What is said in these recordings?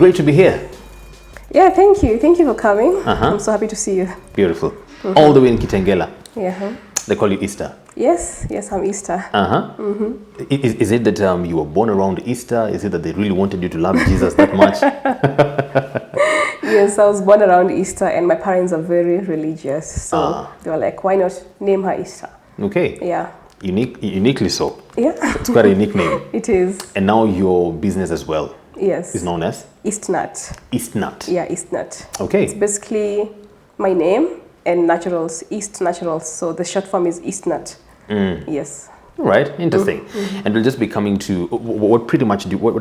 great to be here. Yeah, thank you. Thank you for coming. I'm so happy to see you. Beautiful. All the way in Kitengela. Yeah. They call you Easter. Yes, I'm Easter. Is it that you were born around Easter? Is it that they really wanted you to love Jesus that much? Yes, I was born around Easter and my parents are very religious. So they were like, why not name her Easter? Okay. Yeah. Uniquely so. Yeah. It's quite a unique name. It is. And now your business as well. Yes. Is known as? Eastnut. Eastnut. Yeah, Eastnut. Okay. It's basically my name and naturals, East Naturals. So the short form is Eastnut. Yes. All right, interesting. And we'll just be coming to what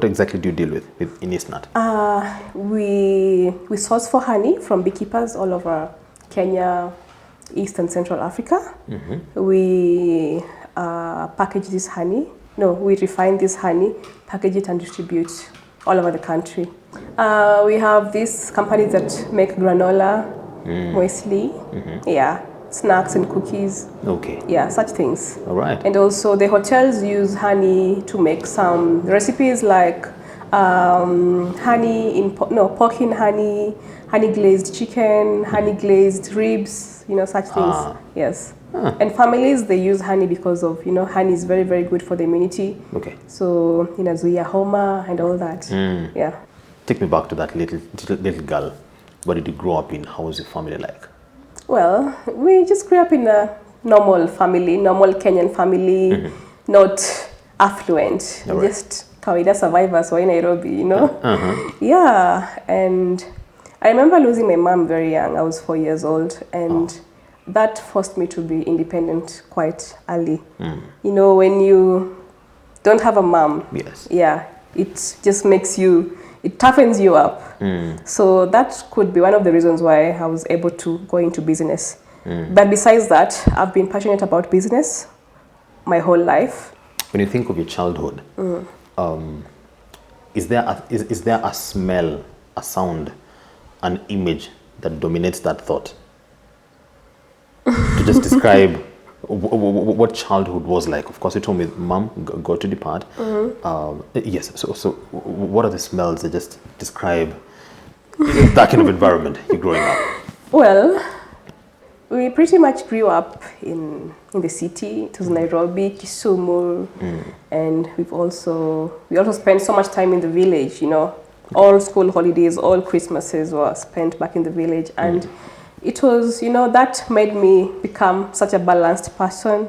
exactly do you deal with in Eastnut? We source for honey from beekeepers all over Kenya, East and Central Africa. We package this honey. No, we refine this honey, package it and distribute all over the country. We have these companies that make granola, muesli, snacks and cookies. Okay. Yeah, such things. All right. And also the hotels use honey to make some recipes like pork in honey, honey glazed chicken, honey glazed ribs, such things. Yes. And families, they use honey because of, honey is very, very good for the immunity. Okay. So, Zuya Homa and all that. Yeah. Take me back to that little girl. What did you grow up in? How was your family like? Well, we just grew up in a normal family, normal Kenyan family, not affluent, just kawaida survivors in Nairobi, Yeah, and I remember losing my mom very young. I was 4 years old, and that forced me to be independent quite early. When you don't have a mom, it just makes you, it toughens you up. So that could be one of the reasons why I was able to go into business. But besides that, I've been passionate about business my whole life. When you think of your childhood, is there a smell, a sound, an image that dominates that thought? To just describe what childhood was like. Of course, you told me mom got to depart. Yes. So what are the smells that just describe that kind of environment you're growing up? Well, we pretty much grew up in the city. It was Nairobi, Kisumu, and we also spent so much time in the village. All school holidays, all Christmases were spent back in the village, and it was, that made me become such a balanced person,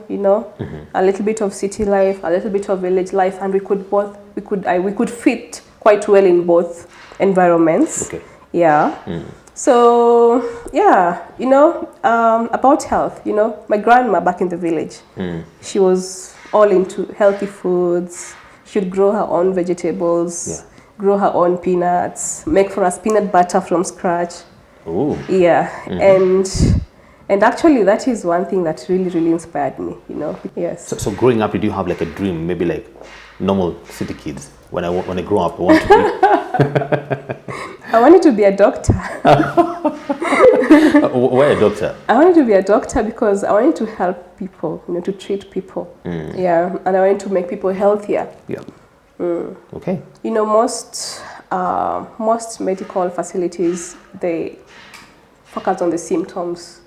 a little bit of city life, a little bit of village life, and we could fit quite well in both environments. Okay. Yeah. So, about health, my grandma back in the village, she was all into healthy foods. She'd grow her own vegetables, grow her own peanuts, make for us peanut butter from scratch. Ooh. Yeah, and actually that is one thing that really, really inspired me, Yes. So growing up, did you have like a dream, maybe like normal city kids? When I grow up, I want to be. I wanted to be a doctor. Why a doctor? I wanted to be a doctor because I wanted to help people, to treat people. Yeah, and I wanted to make people healthier. Yeah. Okay. Most medical facilities, they focus on the symptoms.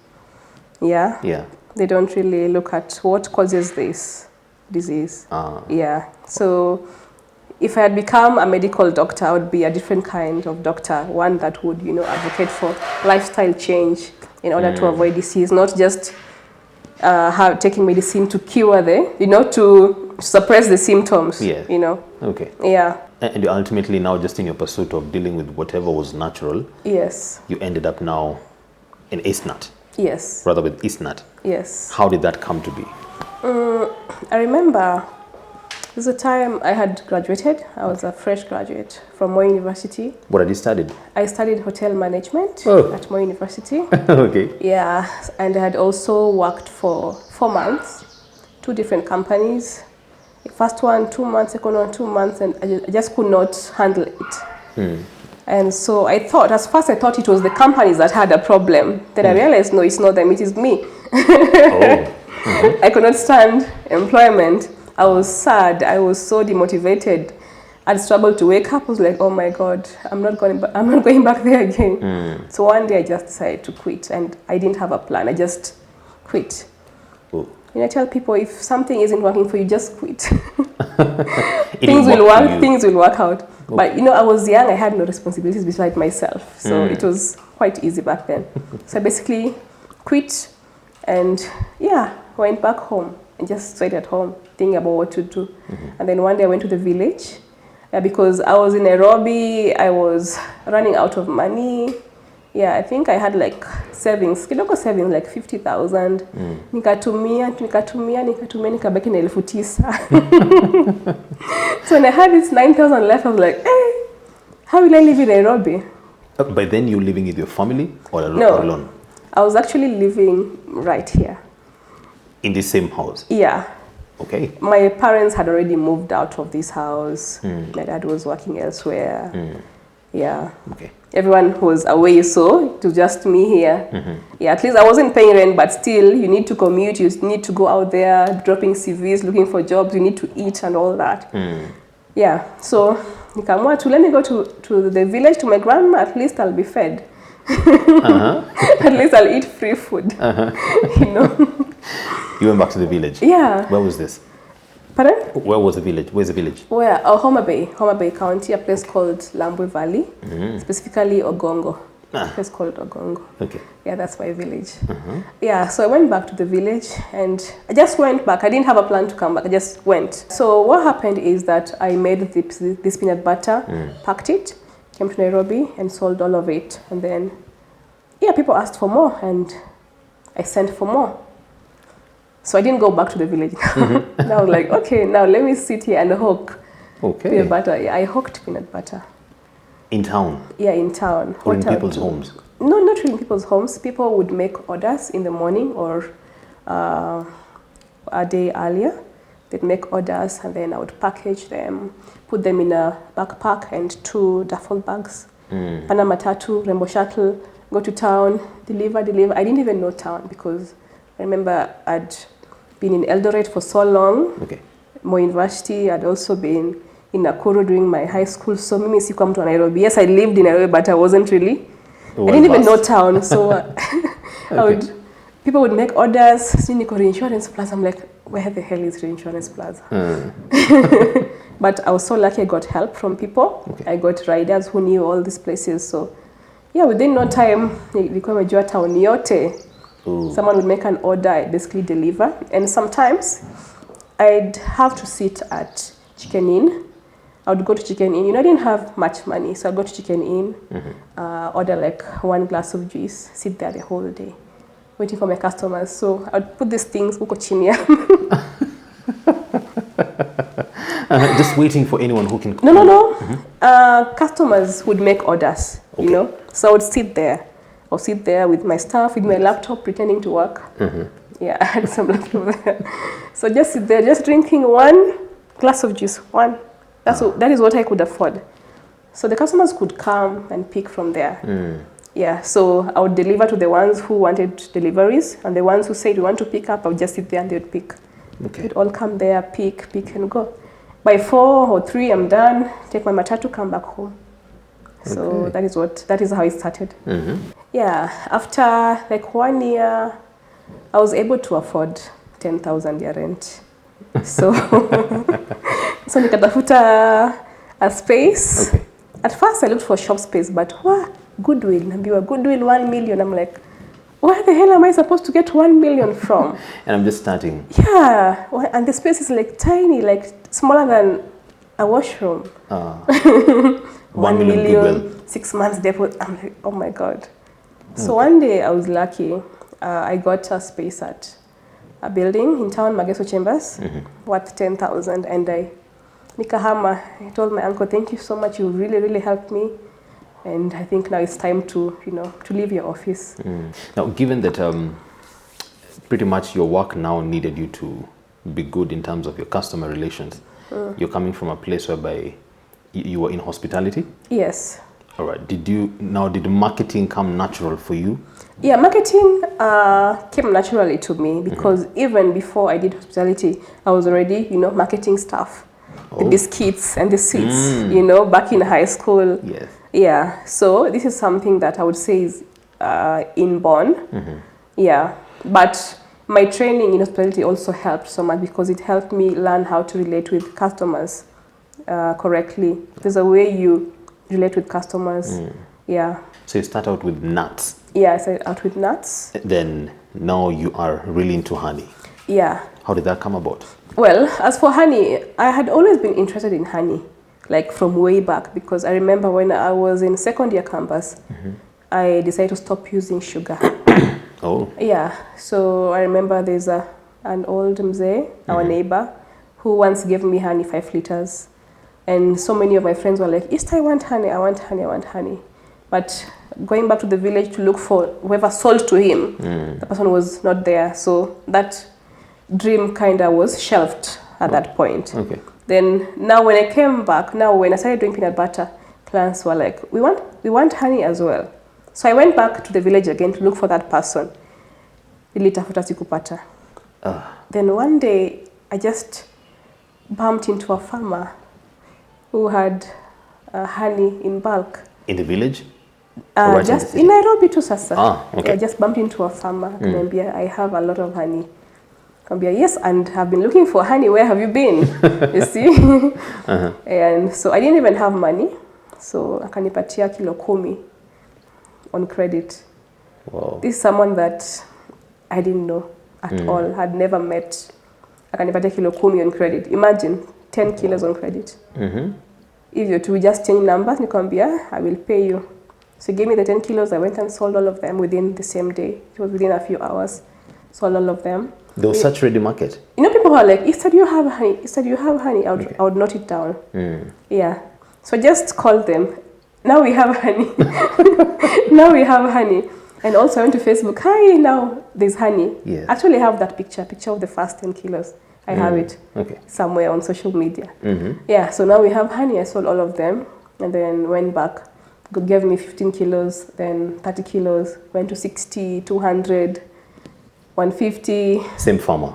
Yeah. Yeah. They don't really look at what causes this disease. Yeah. So if I had become a medical doctor, I would be a different kind of doctor, one that would, advocate for lifestyle change in order to avoid disease, not just taking medicine to cure to suppress the symptoms. Yes. Okay. Yeah. And you ultimately now, just in your pursuit of dealing with whatever was natural, yes, you ended up now in Eastnut. Yes. Rather with Eastnut. Yes. How did that come to be? I remember there's a time I had graduated. I was a fresh graduate from Moi University. What had you studied? I studied hotel management at Moi University. Okay. Yeah, and I had also worked for 4 months, 2 different companies. The first one, 2 months, second one, 2 months, and I just could not handle it. And so I thought it was the companies that had a problem. Then I realized, no, it's not them, it is me. I could not stand employment. I was sad. I was so demotivated. I'd struggle to wake up. I was like, oh my God, I'm not going back there again. So one day I just decided to quit, and I didn't have a plan. I just quit. Oh. I tell people, if something isn't working for you, just quit. Things will work. Things will work out. Okay. But I was young. I had no responsibilities besides myself, so it was quite easy back then. So I basically quit, and went back home and just stayed at home thinking about what to do. And then one day I went to the village because I was in Nairobi. I was running out of money. I think I had like savings, kidogo savings like 50,000. Nikatumia, nikabaki na 9,000. So when I had this 9,000 left, I was like, how will I live in Nairobi? By then you living with your family or alone? No, I was actually living right here. In the same house? Yeah. Okay. My parents had already moved out of this house. My dad was working elsewhere. Yeah. Okay. Everyone was away, so it was just me here. At least I wasn't paying rent, but still, you need to commute, you need to go out there, dropping CVs, looking for jobs, you need to eat and all that. So nikamua to let me go to the village to my grandma, at least I'll be fed. At least I'll eat free food. You went back to the village? Yeah. Where was this? Pardon? Where was the village? Where's the village? Where? Homa Bay County, a place called Lambwe Valley, specifically Ogongo. A place called Ogongo. Okay. Yeah, that's my village. So I went back to the village, and I just went back. I didn't have a plan to come back. I just went. So what happened is that I made this peanut butter, packed it, came to Nairobi, and sold all of it. And then, people asked for more, and I sent for more. So I didn't go back to the village. Now I was like, okay, now let me sit here and hawk peanut butter. Yeah, I hawked peanut butter. In town? Yeah, in town. Or in people's homes? No, not really in people's homes. People would make orders in the morning or a day earlier. They'd make orders, and then I would package them, put them in a backpack and 2 duffel bags. Panama Matatu, Rembo Shuttle, go to town, deliver. I didn't even know town because I remember I'd been in Eldoret for so long. Okay. Moi University. I'd also been in Nakuru during my high school. So mimi sikuwa mtu wa Nairobi. Yes, I lived in Nairobi, but I wasn't really. I didn't even know town. So people would make orders. Niko Reinsurance Plaza. I'm like, where the hell is Reinsurance Plaza? But I was so lucky I got help from people. Okay. I got riders who knew all these places. So within no time, nilikuwa nimejua town yote. Someone would make an order, I'd basically deliver. And sometimes I'd have to sit at Chicken Inn. I would go to Chicken Inn. I didn't have much money, so I'd go to Chicken Inn, order like 1 glass of juice, sit there the whole day, waiting for my customers. So I'd put these things, uko chini. Just waiting for anyone who can... No. Customers would make orders, So I would sit there. I'll sit there with my stuff, with my laptop, pretending to work. I had some laptop there. So just sit there, just drinking 1 glass of juice, 1. That is what I could afford. So the customers could come and pick from there. So I would deliver to the ones who wanted deliveries, and the ones who said, we want to pick up, I would just sit there and they would pick. Okay. They'd all come there, pick and go. By 4 or 3, I'm done, take my matatu, come back home. So that is how it started. After like 1 year, I was able to afford 10,000 ya rent. So nikatafuta a space. Okay. At first I looked for shop space, but Goodwill, Nambiwa, Goodwill 1 million. I'm like, where the hell am I supposed to get 1 million from? And I'm just starting. Yeah, and the space is like tiny, like smaller than a washroom. 1 million, 6 months deposit. I'm like, oh my God. So one day I was lucky. I got a space at a building in town, Mageso Chambers, worth 10,000. And I told my uncle, thank you so much. You really, really helped me. And I think now it's time to leave your office. Now, given that pretty much your work now needed you to be good in terms of your customer relations, you're coming from a place whereby you were in hospitality? Yes. All right. Did marketing come natural for you? Yeah, marketing came naturally to me because even before I did hospitality, I was already, marketing stuff. the biscuits and the sweets, you know, back in high school. Yes. Yeah, so this is something that I would say is inborn. Yeah, but my training in hospitality also helped so much because it helped me learn how to relate with customers correctly. There's a way you relate with customers. Yeah. So you start out with nuts. Yeah, I started out with nuts. Then now you are really into honey. Yeah. How did that come about? Well, as for honey, I had always been interested in honey, like from way back, because I remember when I was in second year campus, I decided to stop using sugar. Oh. Yeah, so I remember there's an old mzee, our neighbor, who once gave me honey, 5 liters. And so many of my friends were like, Easter, I want honey, I want honey, I want honey. But going back to the village to look for whoever sold to him, the person was not there. So that dream kind of was shelved at that point. Okay. Then now when I came back, now when I started doing peanut butter, clients were like, we want honey as well. So I went back to the village again to look for that person. Nilitafuta sikupata. Then one day I just bumped into a farmer who had honey in bulk. In the village? Or right Just in in Nairobi too, sasa. Okay. I just bumped into a farmer. Akaniambia, I have a lot of honey. Akaniambia, yes, and have been looking for honey. Where have you been? You see? And so I didn't even have money. So akanipatia kilo 10 on credit. Wow. This is someone that I didn't know at all, had never met. Akanipatia kilo 10 on credit. Imagine 10 kilos on credit. If you two just change numbers, nikamwambia, I will pay you. So he gave me the 10 kilos. I went and sold all of them within the same day. It was within a few hours. Sold all of them. There was such ready market. You know, people who are like, Easter, do you have honey? Easter, do you have honey? I would note it down. Yeah. So I just called them. Now we have honey. Now we have honey. And also I went to Facebook. Hi, now there's honey. Yes. Actually, I have that picture of the first 10 kilos. I have it somewhere on social media. Yeah, so now we have honey. I sold all of them and then went back. Gave me 15 kilos, then 30 kilos, went to 60, 200, 150. Same farmer.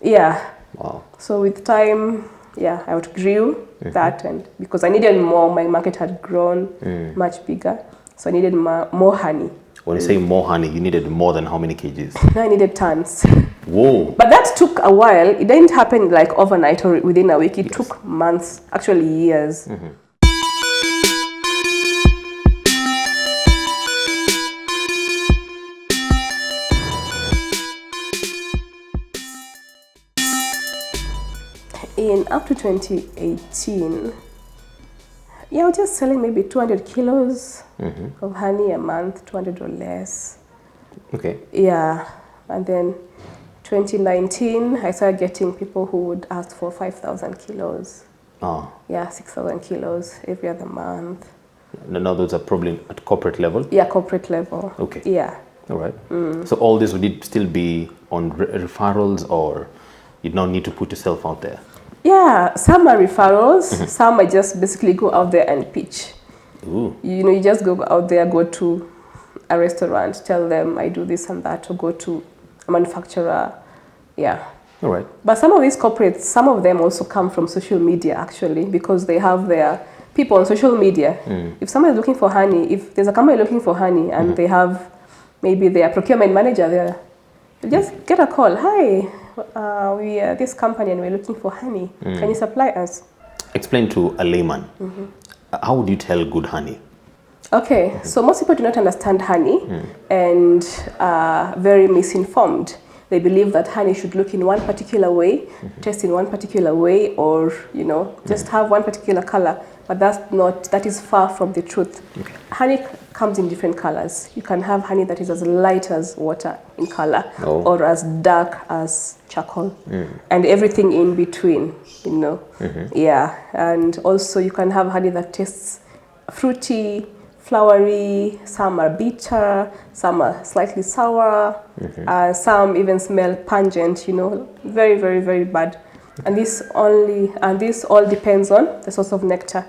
Yeah. Wow. So with time, yeah, I outgrew that, and because I needed more, my market had grown much bigger, so I needed more honey. When you say more honey, you needed more than how many kgs? Now I needed tons. Whoa. But that took a while. It didn't happen like overnight or within a week. It took months, actually years. In up to 2018, yeah, I was just selling maybe 200 kilos of honey a month, 200 or less. Okay. Yeah, and then 2019, I started getting people who would ask for 5,000 kilos. Oh. Yeah, 6,000 kilos every other month. Now those are probably at corporate level? Yeah, corporate level. Okay. Yeah. All right. So all this would it still be on referrals, or you now need to put yourself out there? Yeah, some are referrals, some I just basically go out there and pitch. Ooh. You know, you just go out there, go to a restaurant, tell them I do this and that, or go to a manufacturer. Yeah. All right. But some of these corporates, some of them also come from social media actually, because they have their people on social media. If someone is looking for honey, if there's a company looking for honey and they have maybe their procurement manager there, you just get a call. Hi, we are this company and we're looking for honey. Can you supply us? Explain to a layman. How would you tell good honey? Okay, so most people do not understand honey and are very misinformed. They believe that honey should look in one particular way, taste in one particular way, or, you know, just have one particular color. But that is far from the truth. Okay. Honey comes in different colors. You can have honey that is as light as water in color, or as dark as charcoal, and everything in between, you know. Yeah, and also you can have honey that tastes fruity, flowery, some are bitter, some are slightly sour, some even smell pungent, you know, very, very, very bad. And this all depends on the source of nectar.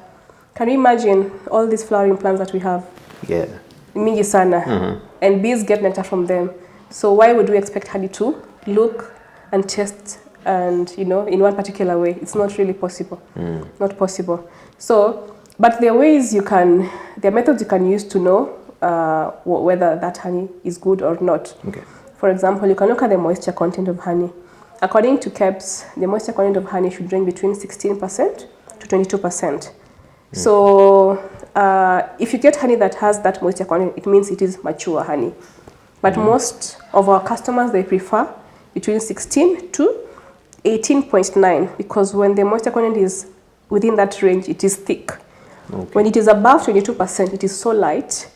Can you imagine all these flowering plants that we have? Yeah. Mingi sana. And bees get nectar from them. So why would we expect honey to look and taste and in one particular way. It's not really possible. Not possible. So, but there are methods you can use to know whether that honey is good or not. Okay. For example, you can look at the moisture content of honey. According to KEBS, the moisture content of honey should range between 16% to 22%. So if you get honey that has that moisture content, it means it is mature honey. But most of our customers, they prefer between 16 to 18.9, because when the moisture content is within that range, it is thick. Okay. When it is above 22%, it is so light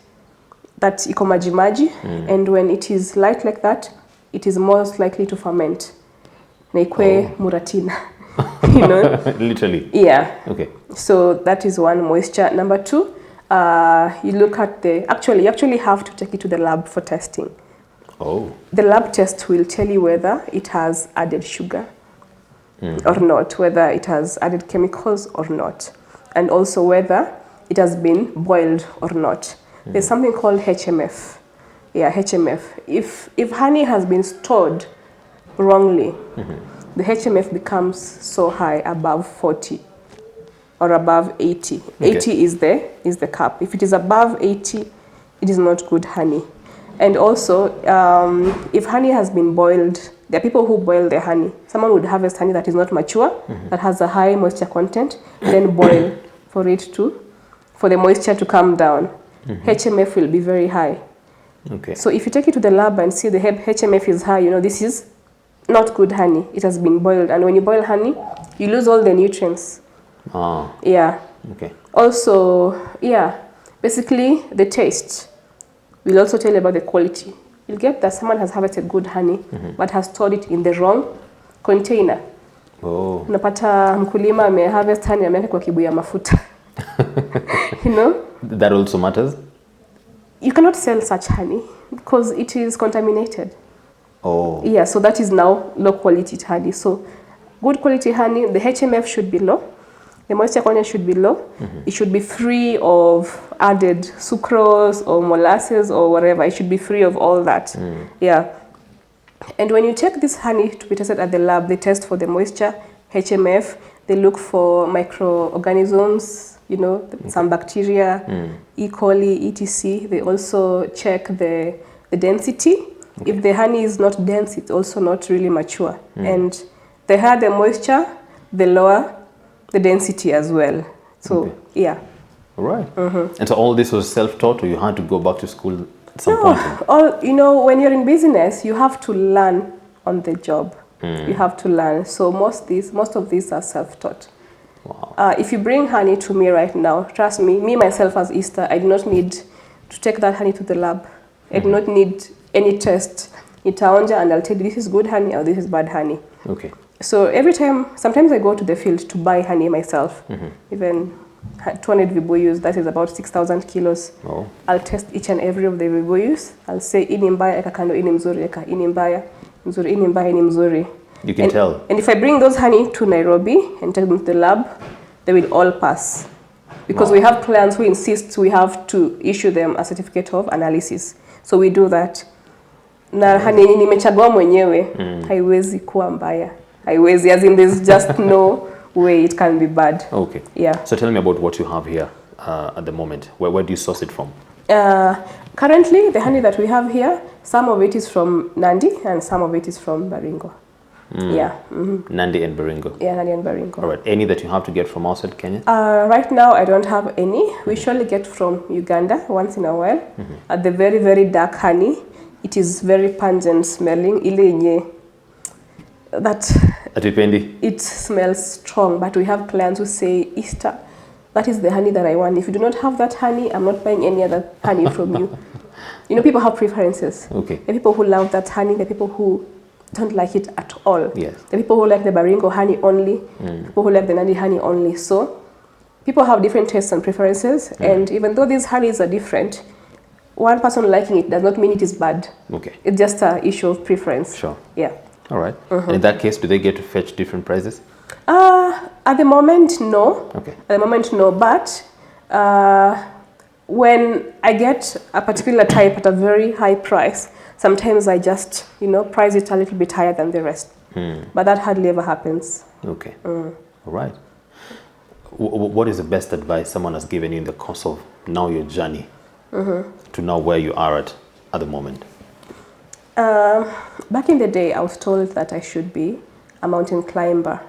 that iko maji maji, and when it is light like that, it is most likely to ferment. Na ikwe muratina. Literally. Yeah. Okay. So that is one moisture. Number two, you look at you actually have to take it to the lab for testing. Oh. The lab test will tell you whether it has added sugar or not, whether it has added chemicals or not, and also whether it has been boiled or not. There's something called HMF. Yeah, HMF. If honey has been stored wrongly, the HMF becomes so high, above 40 or above 80. Okay. 80 is the cap. If it is above 80, it is not good honey. And also, if honey has been boiled, there are people who boil their honey. Someone would harvest honey that is not mature, that has a high moisture content, then boil for the moisture to come down. HMF will be very high. Okay. So if you take it to the lab and see the HMF is high, this is not good honey. It has been boiled. And when you boil honey, you lose all the nutrients. Ah. Yeah. Okay. Also, basically the taste will also tell you about the quality. You'll get that someone has harvested good honey, but has stored it in the wrong container. Oh. Unapata mkulima ameharvest honey ameweka kwa kibuyu ya mafuta. That also matters? You cannot sell such honey because it is contaminated. Oh. Yeah, so that is now low quality honey. So good quality honey, the HMF should be low. The moisture content should be low. It should be free of added sucrose or molasses or whatever. It should be free of all that. Yeah. And when you take this honey to be tested at the lab, they test for the moisture, HMF. They look for microorganisms, some bacteria, E. coli, etc. They also check the density. Okay. If the honey is not dense, it's also not really mature. And the higher the moisture, the lower the density as well. So, yeah. All right. And so all this was self-taught, or you had to go back to school at some point? When you're in business, you have to learn on the job. You have to learn. So most of these are self-taught. Wow. If you bring honey to me right now, trust me, myself as Easter, I do not need to take that honey to the lab. I do not need any test. Itaonja and I'll tell you this is good honey or this is bad honey. Okay. So sometimes I go to the field to buy honey myself. Even 200 vibuyus, that is about 6,000 kilos. Oh. I'll test each and every of the vibuyus. I'll say ini mbaya eka kando ini mzuri eka ini mbaya mzuri ini mbaya ini mzuri. You can tell. And if I bring those honey to Nairobi and take them to the lab, they will all pass. Because we have clients who insist we have to issue them a certificate of analysis. So we do that. Na honey nimechagua mwenyewe, haiwezi kuwa mbaya. Haiwezi, as in there's just no way it can be bad. Okay. Yeah. So tell me about what you have here at the moment. Where do you source it from? Currently, the honey that we have here, some of it is from Nandi and some of it is from Baringo. Yeah. Nandi and Baringo. Yeah, Nandi and Baringo. All right. Any that you have to get from outside Kenya? Right now, I don't have any. We usually get from Uganda once in a while. At the very, very dark honey, it is very pungent smelling. Ile yenye it smells strong, but we have clients who say, Easter, that is the honey that I want. If you do not have that honey, I'm not buying any other honey from you. People have preferences. Okay. The people who love that honey, the people who don't like it at all. Yes. The people who like the Baringo honey only, people who like the Nandi honey only. So people have different tastes and preferences, and even though these honeys are different, one person liking it does not mean it is bad. Okay. It's just an issue of preference. Sure. Yeah. All right. And in that case, do they get to fetch different prices? At the moment, no. Okay. At the moment, no. But when I get a particular type at a very high price, sometimes I just, price it a little bit higher than the rest. But that hardly ever happens. Okay. All right. What is the best advice someone has given you in the course of now your journey to now where you are at the moment? Back in the day, I was told that I should be a mountain climber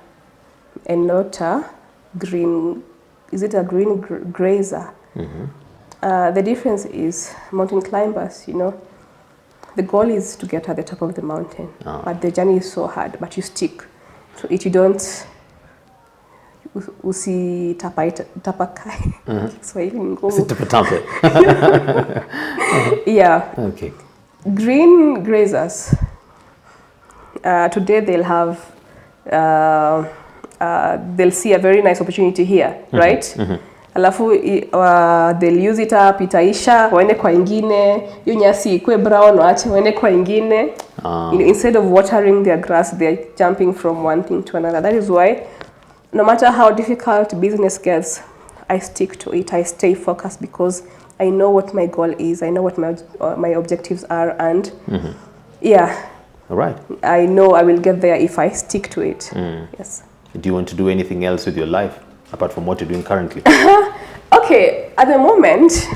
and not a green grazer. The difference is mountain climbers, the goal is to get at the top of the mountain, but the journey is so hard, but you stick to it. You don't tapakai. Kiswahili ni ngumu. Yeah. Okay. Green grazers. Today they'll have they'll see a very nice opportunity here, right? Alafu they'll use it up, itaisha, waende kwa ingine, hiyo nyasi ikue brown, waache waende kwa ingine. Instead of watering their grass, they're jumping from one thing to another. That is why no matter how difficult business gets, I stick to it. I stay focused because I know what my goal is. I know what my objectives are, and yeah. All right. I know I will get there if I stick to it. Yes. Do you want to do anything else with your life apart from what you're doing currently? Okay, at the moment,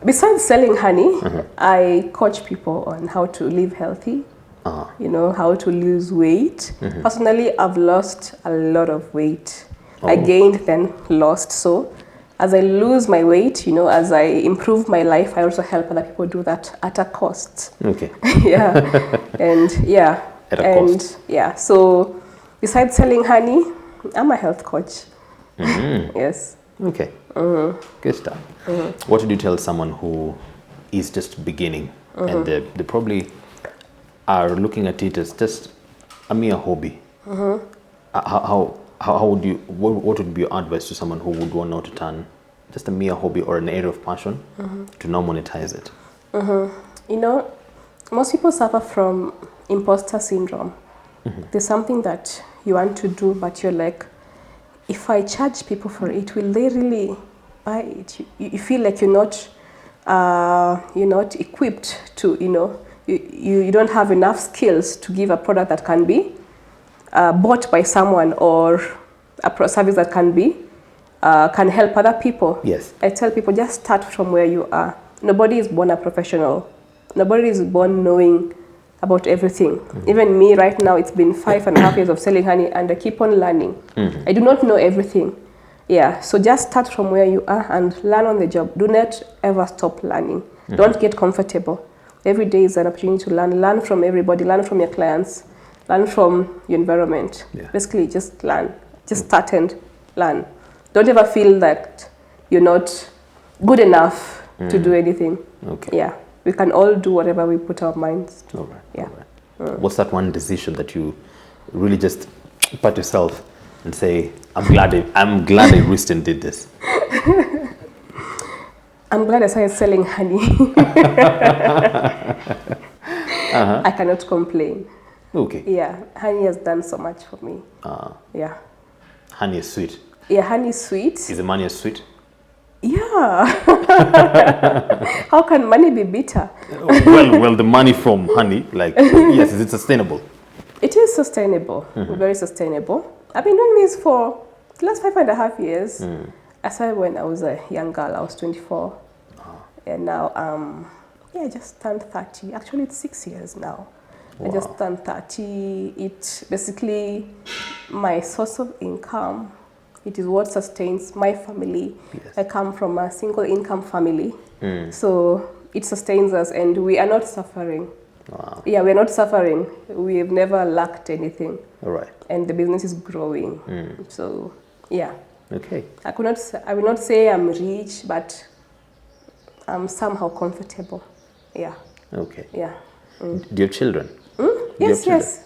besides selling honey, I coach people on how to live healthy, how to lose weight. Personally, I've lost a lot of weight. I gained, then lost. So as I lose my weight, as I improve my life, I also help other people do that at a cost. Okay. Yeah. And yeah. At a cost. Yeah. So besides selling honey, I'm a health coach. Yes. Okay. Good stuff. What would you tell someone who is just beginning and they probably are looking at it as just a mere hobby? How would you, what would be your advice to someone who would want now to turn just a mere hobby or an area of passion to now monetize it? Most people suffer from imposter syndrome. There's something that you want to do, but you're like, if I charge people for it, will they really buy it? You feel like you're not equipped to, you don't have enough skills to give a product that can be bought by someone, or a service that can help other people. Yes. I tell people, just start from where you are. Nobody is born a professional. Nobody is born knowing about everything. Even me right now, it's been 5.5 years of selling honey, and I keep on learning. I do not know everything. Yeah, so just start from where you are and learn on the job. Do not ever stop learning. Don't get comfortable. Every day is an opportunity to learn. Learn from everybody. Learn from your clients. Learn from your environment. Yeah. Basically, just learn. Just start and learn. Don't ever feel that you're not good enough to do anything. Okay. Yeah. We can all do whatever we put our minds to. All right. Yeah. All right. What's that one decision that you really just pat yourself and say, I'm glad I risked and did this? I'm glad I started selling honey. I cannot complain. Okay. Yeah, honey has done so much for me. Yeah. Honey is sweet. Yeah, honey is sweet. Is the money sweet? Yeah. How can money be bitter? Well, the money from honey, yes, is it sustainable? It is sustainable, very sustainable. I've been doing this for the last 5.5 years. I started when I was a young girl. I was 24. And now, I just turned 30. Actually, it's 6 years now. Wow. I just turned 30. It's basically my source of income. It is what sustains my family. Yes. I come from a single income family. So it sustains us, and we are not suffering. Wow. Yeah, we're not suffering. We've never lacked anything. All right. And the business is growing. So, yeah. Okay. I will not say I'm rich, but I'm somehow comfortable. Yeah. Okay. Yeah. Do you have children? Yes, yes.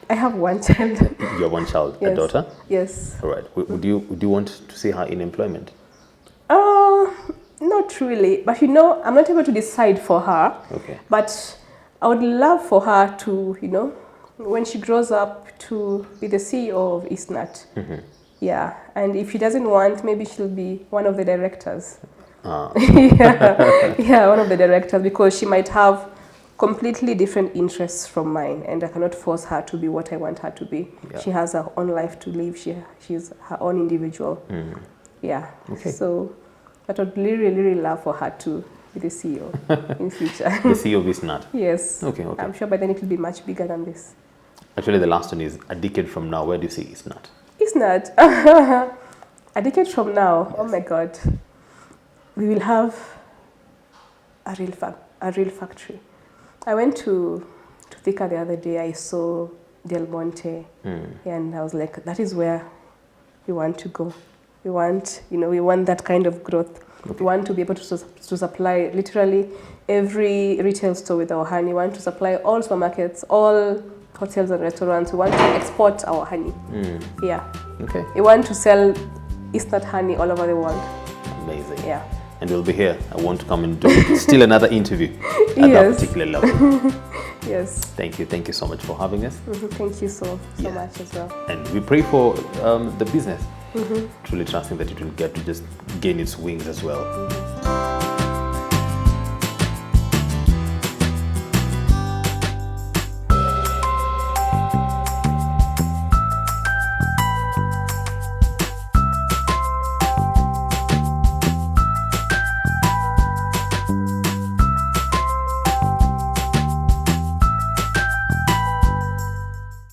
I have one child. You have one child, yes. A daughter? Yes. All right. Would you want to see her in employment? Not really. But I'm not able to decide for her. Okay. But I would love for her to, when she grows up, to be the CEO of ISNAT. Yeah. And if she doesn't want, maybe she'll be one of the directors. Yeah, one of the directors, because she might have completely different interests from mine, and I cannot force her to be what I want her to be. Yeah. She has her own life to live. She's her own individual. Yeah. Okay. So I would really love for her to be the CEO in future. The CEO of Isn't. Yes. Okay. I'm sure by then it will be much bigger than this. Actually, the last one is a decade from now. Where do you see Isn't? It's not. A decade from now, yes. Oh my God, we will have a real factory. I went to Thika the other day. I saw Del Monte, and I was like, that is where we want to go. We want that kind of growth. Okay. We want to be able to supply literally every retail store with our honey. We want to supply all supermarkets, all hotels and restaurants. We want to export our honey. Yeah. Okay. We want to sell Isn't honey all over the world. Amazing. Yeah. And we'll be here. I want to come and do still another interview at that particular level. Yes. Thank you. Thank you so much for having us. Thank you so much as well. And we pray for the business. Truly trusting that it will get to just gain its wings as well.